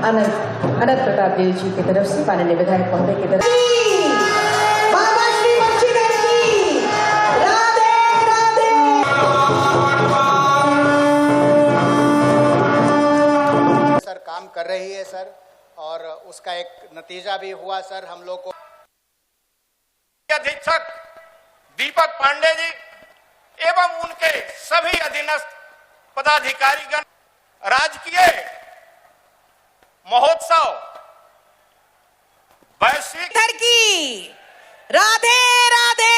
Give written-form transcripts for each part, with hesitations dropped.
अनंत प्रताप देव जी की तरफ से माननीय विधायक महोदय की तरफ सर काम कर रही है सर, और उसका एक नतीजा भी हुआ सर हम लोग को। अधीक्षक दीपक पांडे जी एवं उनके सभी अधीनस्थ पदाधिकारीगण राजकीय महोत्सव वैश्विक की राधे राधे।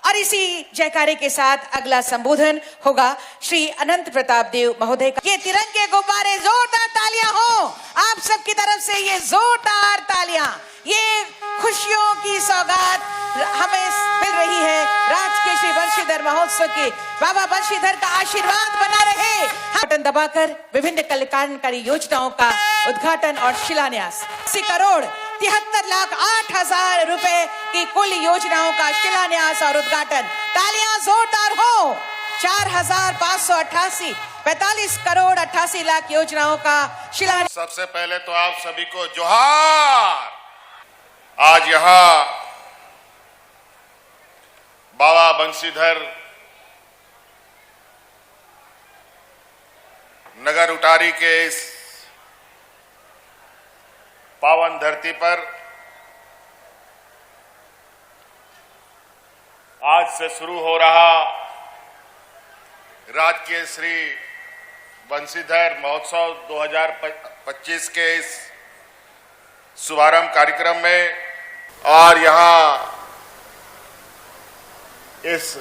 और इसी जयकारे के साथ अगला संबोधन होगा श्री अनंत प्रताप देव महोदय का। ये तिरंगे गुब्बारे, जोरदार तालियां हो आप सबकी तरफ से, ये जोरदार तालियां, ये खुशियों की सौगात हमें मिल रही है राजकीय श्री बंशीधर महोत्सव की। बाबा बंशीधर का आशीर्वाद बना रहे। बटन दबाकर विभिन्न कल्याणकारी योजनाओं का उद्घाटन और शिलान्यास। 80 करोड़ 73,08,000 रुपए की कुल योजनाओं का शिलान्यास और उद्घाटन। तालियां जोरदार हो। 4,588 45 करोड़ 88 लाख योजनाओं का शिलान्यास। सबसे पहले तो आप सभी को जोहार। आज यहाँ बाबा बंशीधर नगर उटारी के इस पावन धरती पर आज से शुरू हो रहा राजकीय श्री बंशीधर महोत्सव 2025 के इस शुभारंभ कार्यक्रम में, और यहाँ इस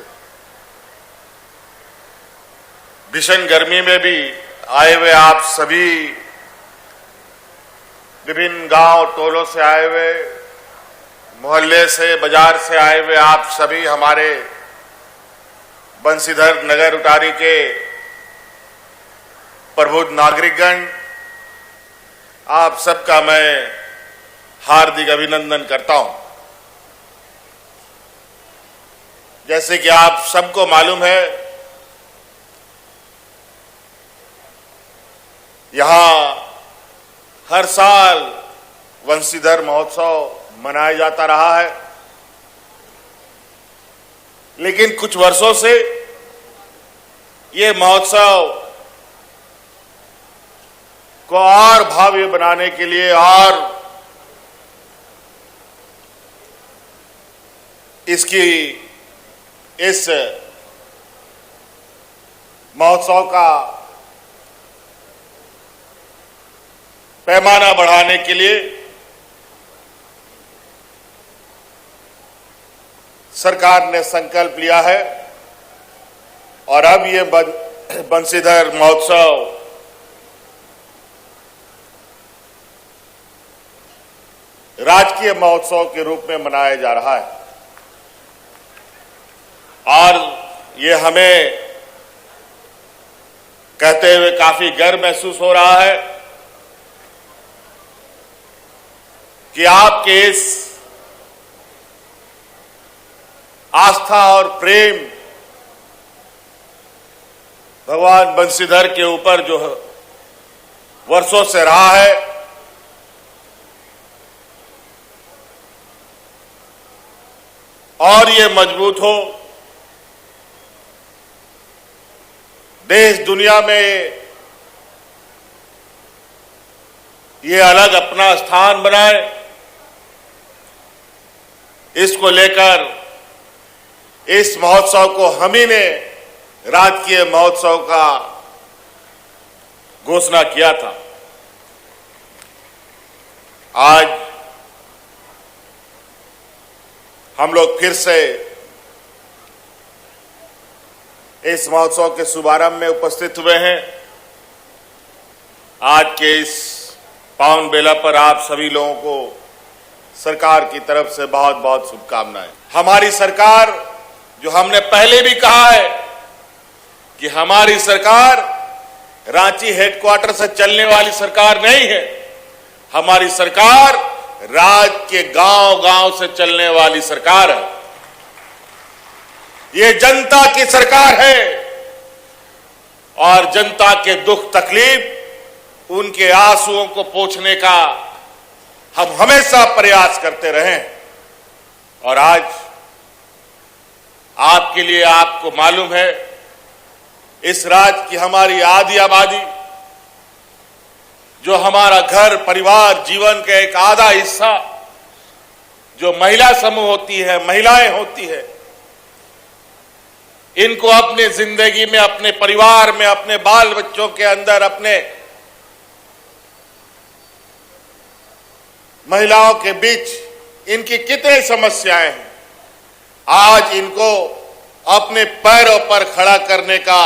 भीषण गर्मी में भी आए हुए आप सभी विभिन्न गांव टोलों से आए हुए, मोहल्ले से, बाजार से आए हुए आप सभी हमारे बंशीधर नगर उटारी के प्रबुद्ध नागरिकगण, आप सबका मैं हार्दिक अभिनंदन करता हूं। जैसे कि आप सबको मालूम है, यहां हर साल बंशीधर महोत्सव मनाया जाता रहा है, लेकिन कुछ वर्षों से ये महोत्सव को और भव्य बनाने के लिए और इसकी इस महोत्सव का पैमाना बढ़ाने के लिए सरकार ने संकल्प लिया है, और अब ये बंशीधर महोत्सव राजकीय महोत्सव के रूप में मनाया जा रहा है। और ये हमें कहते हुए काफी गर्व महसूस हो रहा है कि आपके इस आस्था और प्रेम भगवान बंशीधर के ऊपर जो वर्षों से रहा है, और ये मजबूत हो, देश दुनिया में ये अलग अपना स्थान बनाए, इसको लेकर इस महोत्सव को हम ही ने राजकीय महोत्सव का घोषणा किया था। आज हम लोग फिर से इस महोत्सव के शुभारंभ में उपस्थित हुए हैं। आज के इस पावन बेला पर आप सभी लोगों को सरकार की तरफ से बहुत बहुत शुभकामनाएं। हमारी सरकार, जो हमने पहले भी कहा है कि हमारी सरकार रांची हेडक्वार्टर से चलने वाली सरकार नहीं है, हमारी सरकार राज्य के गांव-गांव से चलने वाली सरकार है। ये जनता की सरकार है, और जनता के दुख तकलीफ उनके आंसुओं को पोंछने का हम हमेशा प्रयास करते रहे और आज आपके लिए आपको मालूम है इस राज्य की हमारी आधी आबादी जो हमारा घर परिवार जीवन का एक आधा हिस्सा जो महिला समूह होती है महिलाएं होती है इनको अपने जिंदगी में अपने परिवार में अपने बाल बच्चों के अंदर अपने महिलाओं के बीच इनकी कितनी समस्याएं हैं आज इनको अपने पैरों पर खड़ा करने का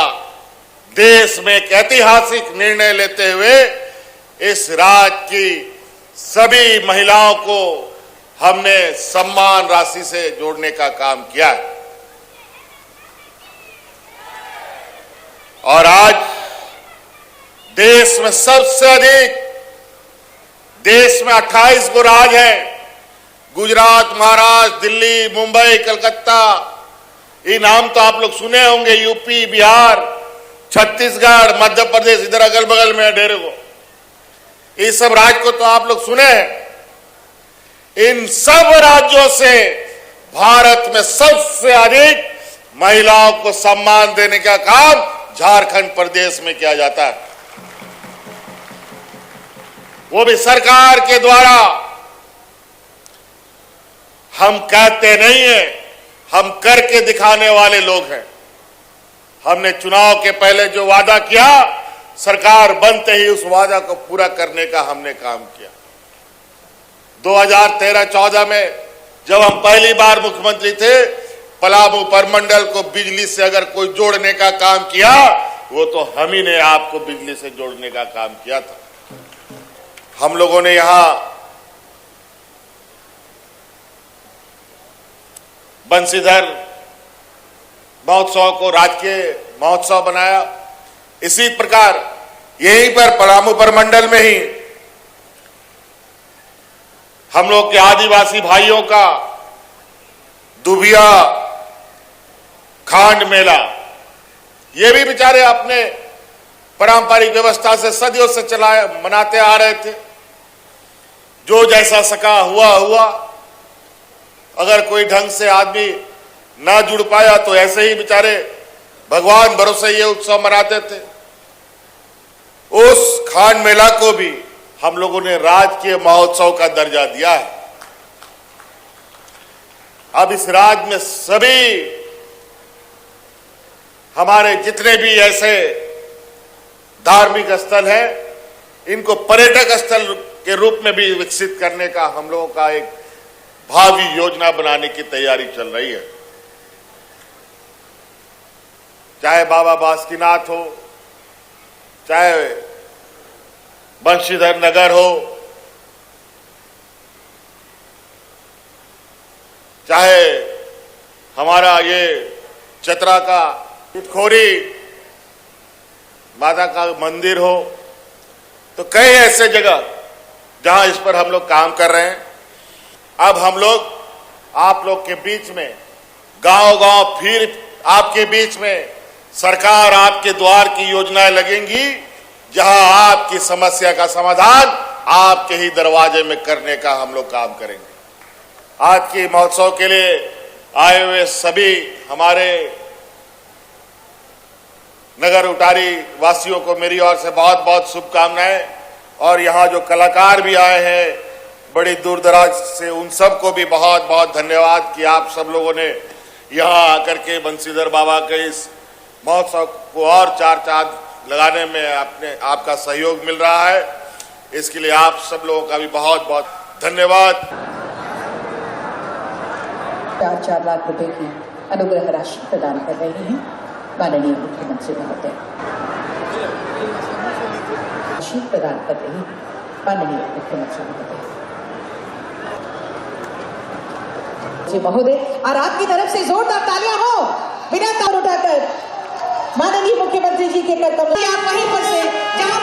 देश में एक ऐतिहासिक निर्णय लेते हुए इस राज्य की सभी महिलाओं को हमने सम्मान राशि से जोड़ने का काम किया है और आज देश में सबसे अधिक देश में 28 गो राज्य हैं गुजरात महाराष्ट्र दिल्ली मुंबई कलकत्ता ये नाम तो आप लोग सुने होंगे यूपी बिहार छत्तीसगढ़ मध्य प्रदेश इधर अगल बगल में ढेरों को ये सब राज्य को तो आप लोग सुने हैं इन सब राज्यों से भारत में सबसे अधिक महिलाओं को सम्मान देने का काम झारखंड प्रदेश में किया जाता है वो भी सरकार के द्वारा हम कहते नहीं हैं हम करके दिखाने वाले लोग हैं हमने चुनाव के पहले जो वादा किया सरकार बनते ही उस वादा को पूरा करने का हमने काम किया 2013-14 में जब हम पहली बार मुख्यमंत्री थे पलामू परमंडल को बिजली से अगर कोई जोड़ने का काम किया वो तो हम ही ने आपको बिजली से जोड़ने का काम किया था हम लोगों ने यहां बंशीधर महोत्सव को राजकीय महोत्सव बनाया इसी प्रकार यहीं पर पलामू परमंडल में ही हम लोग के आदिवासी भाइयों का दुबिया खांड मेला ये भी बेचारे अपने पारंपरिक व्यवस्था से सदियों से मनाते आ रहे थे जो जैसा सका हुआ अगर कोई ढंग से आदमी ना जुड़ पाया तो ऐसे ही बेचारे भगवान भरोसे ये उत्सव मनाते थे उस खांड मेला को भी हम लोगों ने राजकीय महोत्सव का दर्जा दिया है अब इस राज्य में सभी हमारे जितने भी ऐसे धार्मिक स्थल हैं इनको पर्यटक स्थल के रूप में भी विकसित करने का हम लोगों का एक भावी योजना बनाने की तैयारी चल रही है चाहे बाबा बासुकीनाथ हो चाहे बंशीधर नगर हो चाहे हमारा ये चतरा का इटखोरी माता का मंदिर हो तो कई ऐसे जगह जहां इस पर हम लोग काम कर रहे हैं अब हम लोग आप लोग के बीच में गांव-गांव फिर आपके बीच में सरकार आपके द्वार की योजनाएं लगेंगी जहां आपकी समस्या का समाधान आपके ही दरवाजे में करने का हम लोग काम करेंगे आज के महोत्सव के लिए आए हुए सभी हमारे नगर उटारी वासियों को मेरी ओर से बहुत बहुत शुभकामनाएं और यहाँ जो कलाकार भी आए हैं बड़ी दूर दराज से उन सबको भी बहुत बहुत धन्यवाद कि आप सब लोगों ने यहाँ आकर के बंशीधर बाबा के इस महोत्सव को और चार चांद लगाने में आपका सहयोग मिल रहा है इसके लिए आप सब लोगों का भी बहुत बहुत धन्यवाद 4 लाख रुपए की अनुग्रह राशि प्रदान कर रहे हैं माननीय मुख्यमंत्री महोदय राशि प्रदान कर रहे हैं माननीय मुख्यमंत्री महोदय जी महोदय और आपकी तरफ से जोरदार तालियां हो बिना तार उठाकर माननीय मुख्यमंत्री जी के कर्तव्य आप वहीं पर से जहां